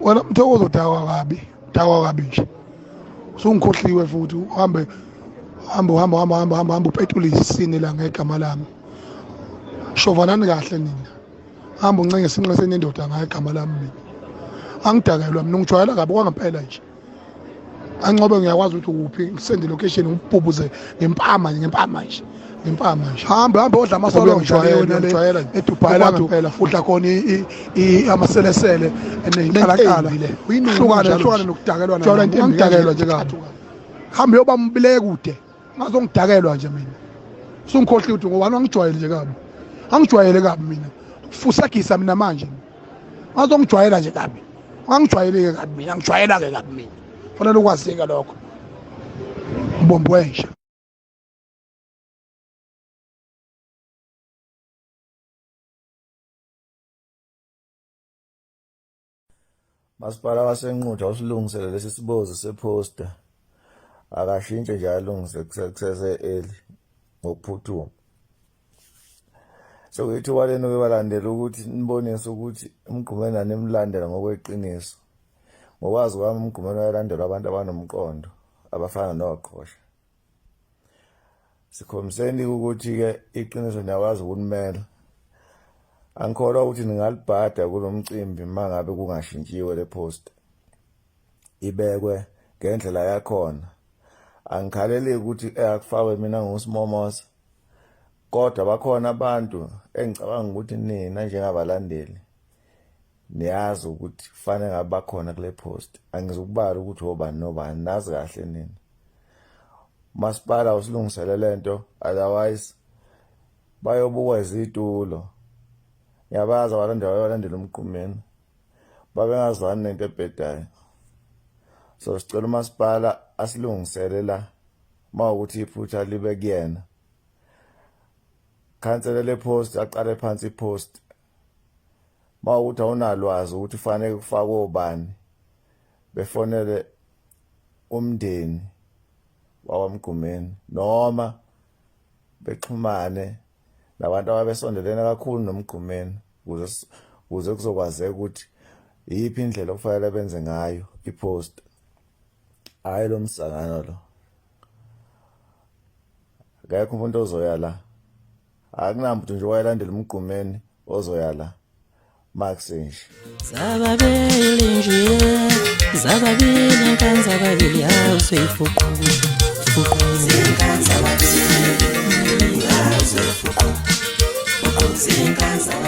wena Mthokozo dawa kabi nje. Usungikhohliwe futhi hamba upetulise isini la ngegama lami. Shovanani kahle nina. Hamba uncenge isinqe senendoda ngegama lami mina. Angidakelwa mina ungijwayela kabi kwangempela nje. Ancobe ngiyakwazi ukuthi ukuphi ngisende location ngibhubuze ngempama nje. Hamba odla amasolo ngijwayela eDubai lapho udla khona amaselesele eneyinkalakala. Uyihlukane nokudakelwa nami. Ngidakelwa nje kabi. Hamba yoba mbile kude. Ngazongidakelwa nje mina. Usungikhohliwe ukuthi ngoba angijwayele nje kabi. Angijwayele kabi mina. Fusagisa mina manje. Ngazongijwayela nje kabi. Angijwayeleke kabi mina. Ngijwayela ke kabi mina. Fanele ukwazeka lokho. Mbombwe nje. Masipala wasenqutha usilungisele lesi sibozo seposter. Akashintshe nje alungise kusese eli ngokuphuthuma. So ngithi waleni webalandela ukuthi nibonise ukuthi umgqumeni animlandela ngokweqiniso. Ngokwazi kwami umgqumeni walandela abantu abanomqondo abafana noqhosha. Sikhomiseni ukuthi ke iqiniso niyakwazi ukunimela. Angikholwa ukuthi ningalibhada kulomcimbi mangabe kungashintshiwe le post. Ibekwe ngendlela yakhona. Angikhaleli ukuthi akufakwe mina ngusimomosa. Kodwa bakhona abantu engicabanga ukuthi nina njengabalandeli niyazi ukuthi kufanele ngabe bakhona kule post. Angizukubala ukuthi obani nobani nazi kahle nina. Masipala usilungisele lento otherwise bayobukwa izitulo. Yabaza abalandela umqhumeni. Babengazwani nento ebhedayo. So sicela uMasipala asilungisele la mawukuthi iphutha libe kuyena. Cancel le post aqale phansi ipost. Mawukuthi awunalwazi ukuthi fanele kufakwe obani. Befonele umndeni wawamqhumeni noma bexhumane nabantu ababesondelene kakhulu nomqhumeni ukuze kuzokwazeka ukuthi yiphi indlela okufanele benze ngayo ipost. Hayi lo msangano lo. Akekho umuntu ozoya la. Akunamuntu nje wayelandela umqhumeni ozoya la. Max nje. Zababili nje. Zababili kanzababili yazo ifuqu. Zinkanzababili yazo ifuqu. Zinkanzababili